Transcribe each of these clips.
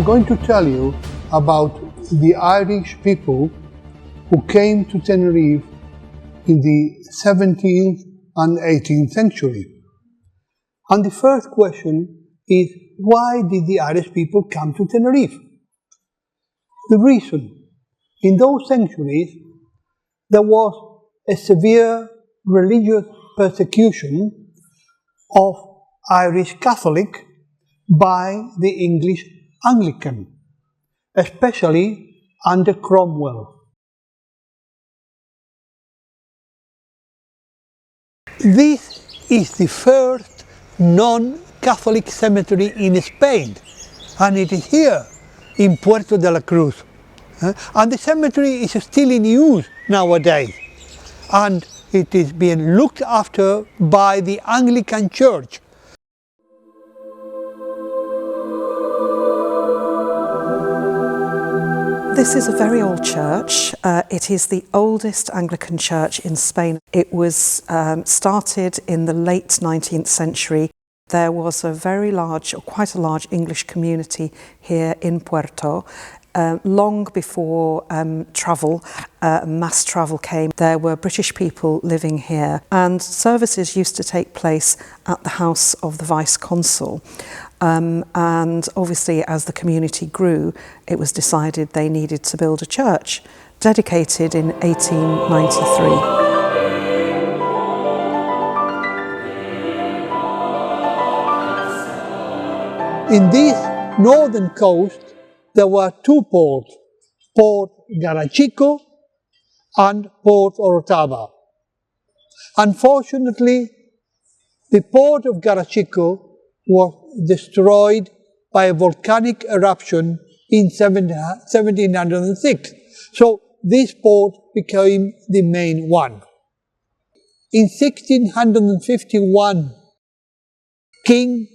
I'm going to tell you about the Irish people who came to Tenerife in the 17th and 18th century. And the first question is, why did the Irish people come to Tenerife? The reason, in those centuries, there was a severe religious persecution of Irish Catholic by the English Anglican, especially under Cromwell. This is the first non-Catholic cemetery in Spain, and it is here in Puerto de la Cruz. And the cemetery is still in use nowadays, and it is being looked after by the Anglican Church. This is a very old church. It is the oldest Anglican church in Spain. It was started in the late 19th century. There was a very large, or quite a large English community here in Puerto. Long before mass travel came, there were British people living here, and services used to take place at the house of the vice-consul. And obviously, as the community grew, it was decided they needed to build a church, dedicated in 1893. In this northern coast, there were two ports, Port Garachico and Port Orotava. Unfortunately, the port of Garachico was destroyed by a volcanic eruption in 1706. So this port became the main one. In 1651, King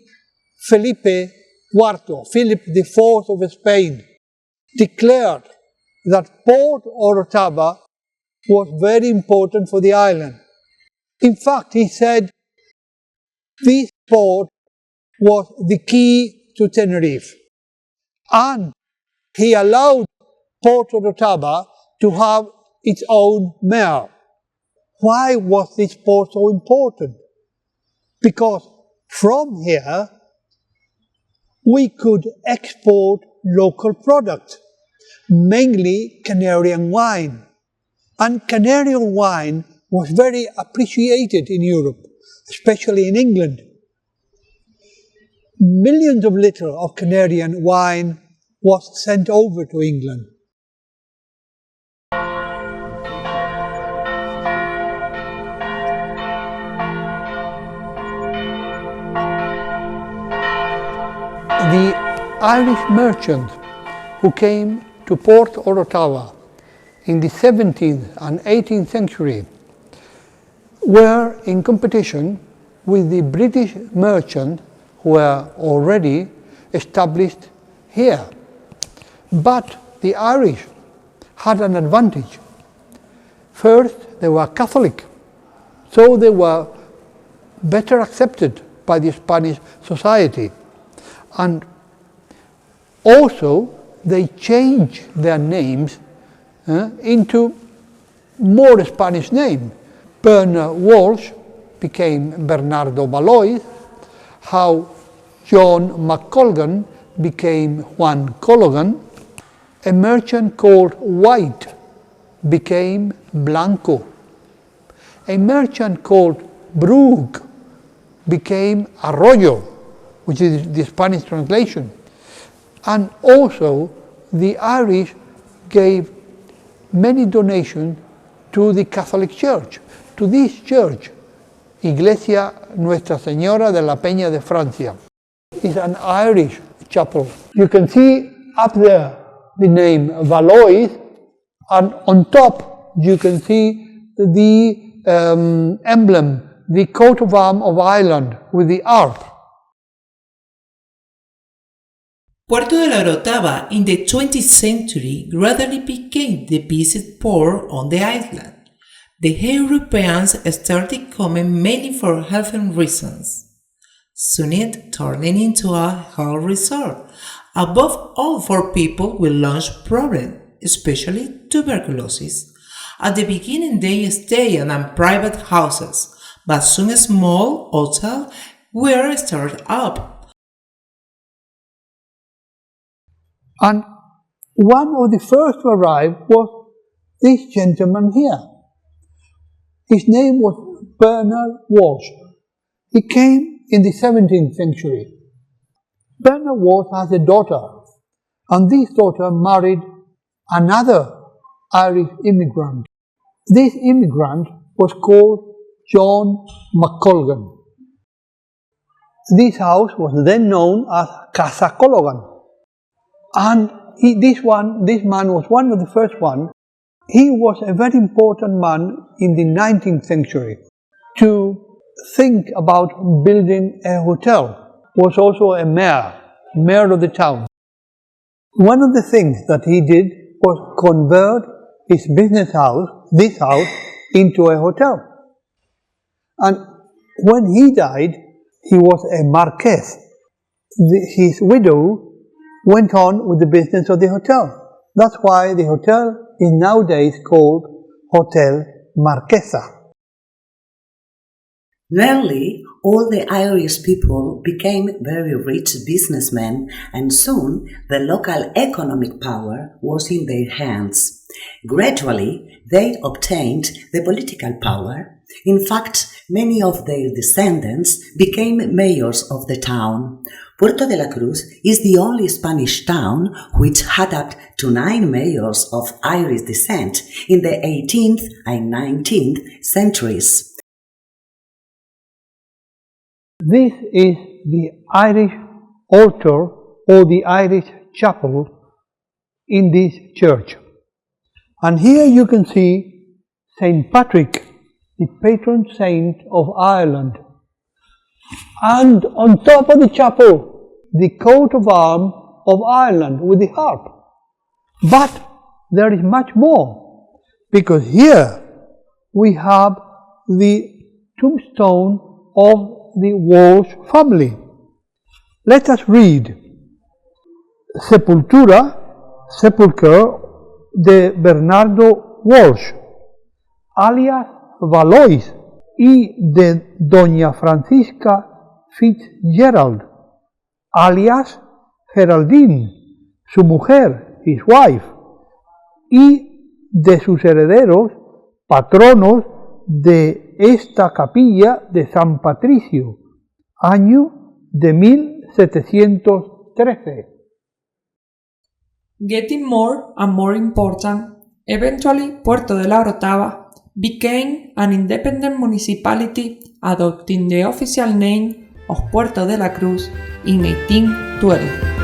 Philip IV of Spain, declared that Port Orotava was very important for the island. In fact, he said this port was the key to Tenerife, and he allowed Port Orotava to have its own mayor. Why was this port so important? Because from here we could export local products, mainly Canarian wine. And Canarian wine was very appreciated in Europe, especially in England. Millions of liters of Canarian wine was sent over to England. The Irish merchants who came to Port Orotava in the 17th and 18th century were in competition with the British merchants who were already established here. But the Irish had an advantage. First, they were Catholic, so they were better accepted by the Spanish society. And also, they changed their names into more Spanish names. Bernard Walsh became Bernardo Valois, how John McColgan became Juan Collogan, a merchant called White became Blanco, a merchant called Brugge became Arroyo, which is the Spanish translation. And also the Irish gave many donations to the Catholic Church, to this church, Iglesia Nuestra Señora de la Peña de Francia. It's an Irish chapel. You can see up there the name Valois, and on top you can see the emblem, the coat of arms of Ireland with the harp. Puerto de la Orotava in the 20th century gradually became the busiest port on the island. The Europeans started coming mainly for health reasons, soon it turning into a health resort, Above all for people with lungs problems, especially tuberculosis. At the beginning they stayed in private houses, but soon small hotels were started up. And one of the first to arrive was this gentleman here. His name was Bernard Walsh. He came in the 17th century. Bernard Walsh has a daughter, and this daughter married another Irish immigrant. This immigrant was called John McColgan. This house was then known as Casa Colgan. And this man was one of the first ones. He was a very important man in the 19th century. To think about building a hotel was also a mayor of the town. One of the things that he did was convert his business house, this house, into a hotel. And when he died, he was a marquess. His widow went on with the business of the hotel. That's why the hotel is nowadays called Hotel Marquesa. Nearly all the Irish people became very rich businessmen, and soon the local economic power was in their hands. Gradually, they obtained the political power. In fact, many of their descendants became mayors of the town. Puerto de la Cruz is the only Spanish town which had up to 9 mayors of Irish descent in the 18th and 19th centuries. This is the Irish altar or the Irish chapel in this church. And here you can see St. Patrick, the patron saint of Ireland. And on top of the chapel, the coat of arms of Ireland with the harp. But there is much more, because here we have the tombstone of the Walsh family. Let us read: Sepulchre de Bernardo Walsh, alias Valois, y de Doña Francisca Fitzgerald, alias Geraldine, su mujer, his wife, y de sus herederos, patronos de esta capilla de San Patricio, año de 1713. Getting more and more important, eventually Puerto de la Orotava became an independent municipality, adopting the official name of Puerto de la Cruz in 1812.